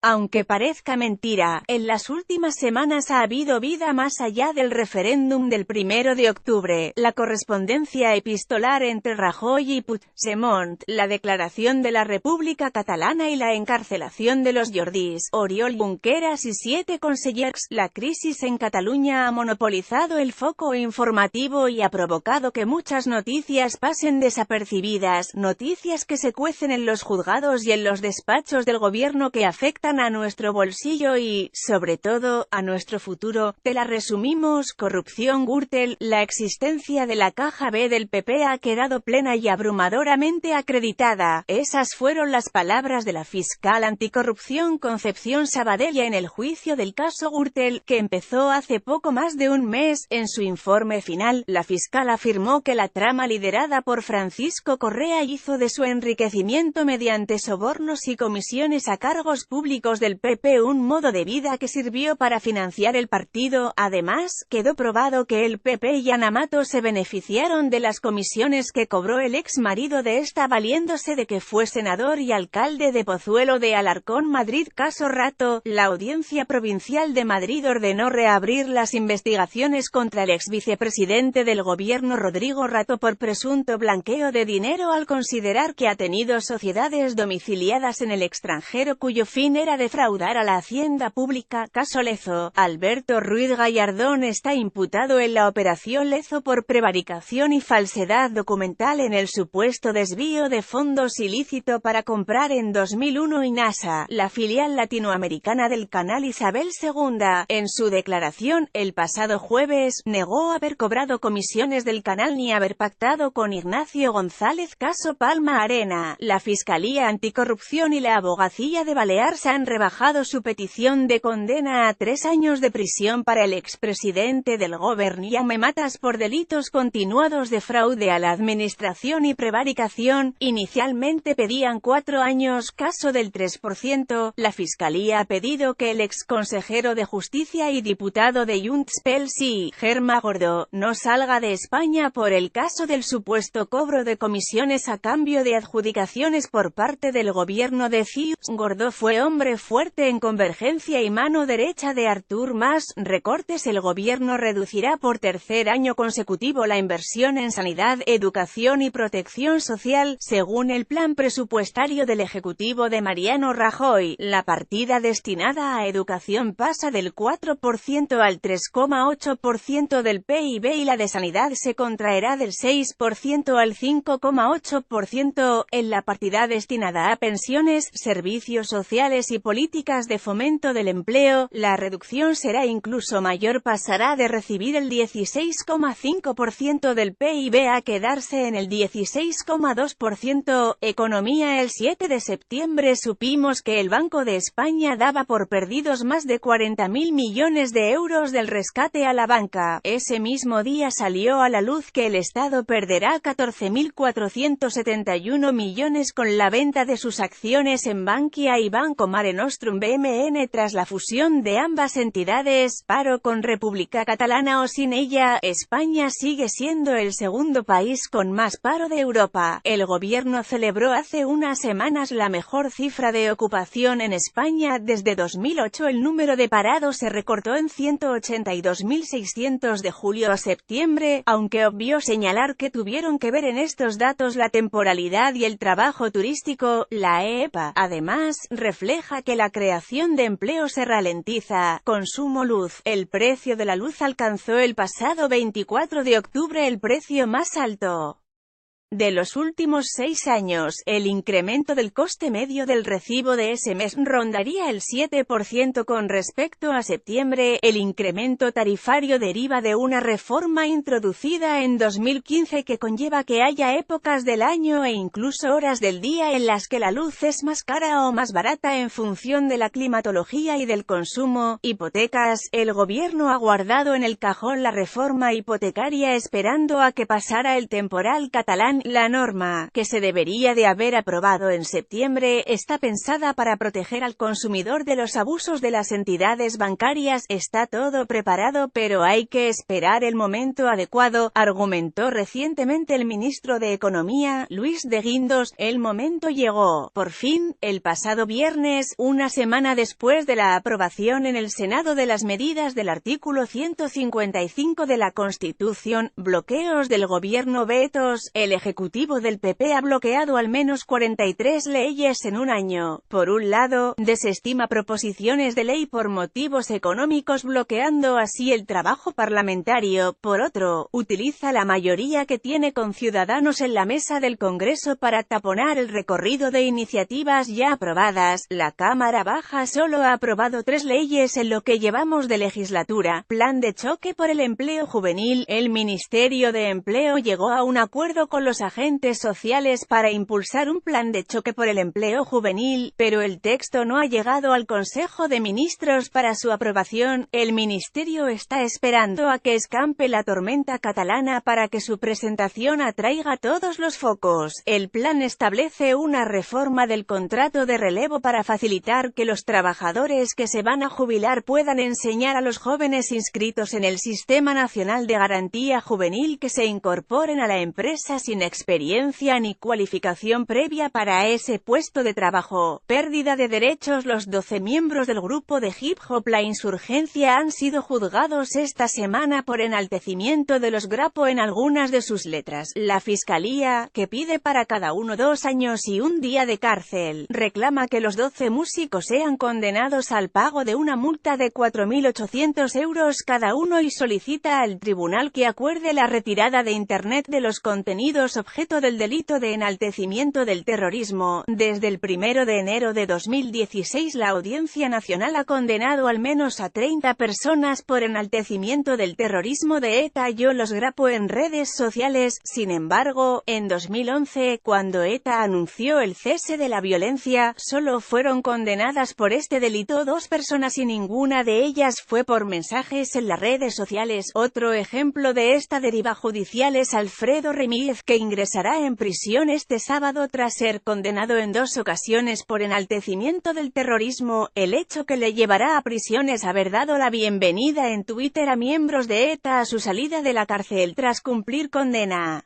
Aunque parezca mentira, en las últimas semanas ha habido vida más allá del referéndum del 1 de octubre, la correspondencia epistolar entre Rajoy y Puigdemont, la declaración de la República Catalana y la encarcelación de los Jordis, Oriol Junqueras y 7 consellers. La crisis en Cataluña ha monopolizado el foco informativo y ha provocado que muchas noticias pasen desapercibidas, noticias que se cuecen en los juzgados y en los despachos del gobierno que afectan a nuestro bolsillo y, sobre todo, a nuestro futuro. Te la resumimos: corrupción Gürtel. La existencia de la caja B del PP ha quedado plena y abrumadoramente acreditada. Esas fueron las palabras de la fiscal anticorrupción Concepción Sabadell en el juicio del caso Gürtel, que empezó hace poco más de un mes. En su informe final, la fiscal afirmó que la trama liderada por Francisco Correa hizo de su enriquecimiento mediante sobornos y comisiones a cargos públicos del PP un modo de vida que sirvió para financiar el partido. Además, quedó probado que el PP y Ana Mato se beneficiaron de las comisiones que cobró el ex marido de esta valiéndose de que fue senador y alcalde de Pozuelo de Alarcón, Madrid. Caso Rato. La Audiencia Provincial de Madrid ordenó reabrir las investigaciones contra el ex vicepresidente del gobierno Rodrigo Rato por presunto blanqueo de dinero al considerar que ha tenido sociedades domiciliadas en el extranjero cuyo fin era defraudar a la hacienda pública. Caso Lezo. Alberto Ruiz Gallardón está imputado en la operación Lezo por prevaricación y falsedad documental en el supuesto desvío de fondos ilícito para comprar en 2001 Inasa, la filial latinoamericana del canal Isabel II. En su declaración, el pasado jueves, negó haber cobrado comisiones del canal ni haber pactado con Ignacio González. Caso Palma Arena. La Fiscalía Anticorrupción y la Abogacía de Baleares han rebajado su petición de condena a 3 años de prisión para el expresidente del Govern Jaume Matas por delitos continuados de fraude a la administración y prevaricación. Inicialmente pedían 4 años. Caso del 3%. La Fiscalía ha pedido que el exconsejero de Justicia y diputado de Junts pel Sí, Germà Gordó, no salga de España por el caso del supuesto cobro de comisiones a cambio de adjudicaciones por parte del gobierno de Ciu. Gordó fue hombre fuerte en Convergencia y mano derecha de Artur Mas. Recortes. El gobierno reducirá por tercer año consecutivo la inversión en sanidad, educación y protección social, según el plan presupuestario del Ejecutivo de Mariano Rajoy. La partida destinada a educación pasa del 4% al 3,8% del PIB y la de sanidad se contraerá del 6% al 5,8%. En la partida destinada a pensiones, servicios sociales y políticas de fomento del empleo, la reducción será incluso mayor: pasará de recibir el 16,5% del PIB a quedarse en el 16,2%. Economía. El 7 de septiembre supimos que el Banco de España daba por perdidos más de 40.000 millones de euros del rescate a la banca. Ese mismo día salió a la luz que el Estado perderá 14.471 millones con la venta de sus acciones en Bankia y Banco Mare Nostrum BMN tras la fusión de ambas entidades. Paro con República Catalana o sin ella, España sigue siendo el segundo país con más paro de Europa. El gobierno celebró hace unas semanas la mejor cifra de ocupación en España desde 2008. El número de parados se recortó en 182.600 de julio a septiembre, aunque obvió señalar que tuvieron que ver en estos datos la temporalidad y el trabajo turístico. La EPA, además, refleja que la creación de empleo se ralentiza. Consumo luz. El precio de la luz alcanzó el pasado 24 de octubre el precio más alto de los últimos 6 años. El incremento del coste medio del recibo de ese mes rondaría el 7% con respecto a septiembre. El incremento tarifario deriva de una reforma introducida en 2015 que conlleva que haya épocas del año e incluso horas del día en las que la luz es más cara o más barata en función de la climatología y del consumo. Hipotecas. El gobierno ha guardado en el cajón la reforma hipotecaria esperando a que pasara el temporal catalán Constitución. La norma, que se debería de haber aprobado en septiembre, está pensada para proteger al consumidor de los abusos de las entidades bancarias. Está todo preparado, pero hay que esperar el momento adecuado, argumentó recientemente el ministro de Economía, Luis de Guindos. El momento llegó, por fin, el pasado viernes, una semana después de la aprobación en el Senado de las medidas del artículo 155 de la Constitución, bloqueos del gobierno, vetos. El ejecutivo del PP ha bloqueado al menos 43 leyes en un año. Por un lado, desestima proposiciones de ley por motivos económicos, bloqueando así el trabajo parlamentario. Por otro, utiliza la mayoría que tiene con Ciudadanos en la mesa del Congreso para taponar el recorrido de iniciativas ya aprobadas. La Cámara Baja solo ha aprobado 3 leyes en lo que llevamos de legislatura. Plan de choque por el empleo juvenil. El Ministerio de Empleo llegó a un acuerdo con los agentes sociales para impulsar un plan de choque por el empleo juvenil, pero el texto no ha llegado al Consejo de Ministros para su aprobación. El Ministerio está esperando a que escampe la tormenta catalana para que su presentación atraiga todos los focos. El plan establece una reforma del contrato de relevo para facilitar que los trabajadores que se van a jubilar puedan enseñar a los jóvenes inscritos en el Sistema Nacional de Garantía Juvenil que se incorporen a la empresa sin experiencia ni cualificación previa para ese puesto de trabajo. Pérdida de derechos. Los 12 miembros del grupo de hip hop La Insurgencia han sido juzgados esta semana por enaltecimiento de los Grapo en algunas de sus letras. La Fiscalía, que pide para cada uno 2 años y 1 día de cárcel, reclama que los 12 músicos sean condenados al pago de una multa de 4.800 euros cada uno y solicita al tribunal que acuerde la retirada de Internet de los contenidos objeto del delito de enaltecimiento del terrorismo. Desde el 1 de enero de 2016 la Audiencia Nacional ha condenado al menos a 30 personas por enaltecimiento del terrorismo de ETA y los Grapo en redes sociales. Sin embargo, en 2011, cuando ETA anunció el cese de la violencia, solo fueron condenadas por este delito 2 personas y ninguna de ellas fue por mensajes en las redes sociales. Otro ejemplo de esta deriva judicial es Alfredo Remíguez, que ingresará en prisión este sábado tras ser condenado en 2 ocasiones por enaltecimiento del terrorismo. El hecho que le llevará a prisión es haber dado la bienvenida en Twitter a miembros de ETA a su salida de la cárcel tras cumplir condena.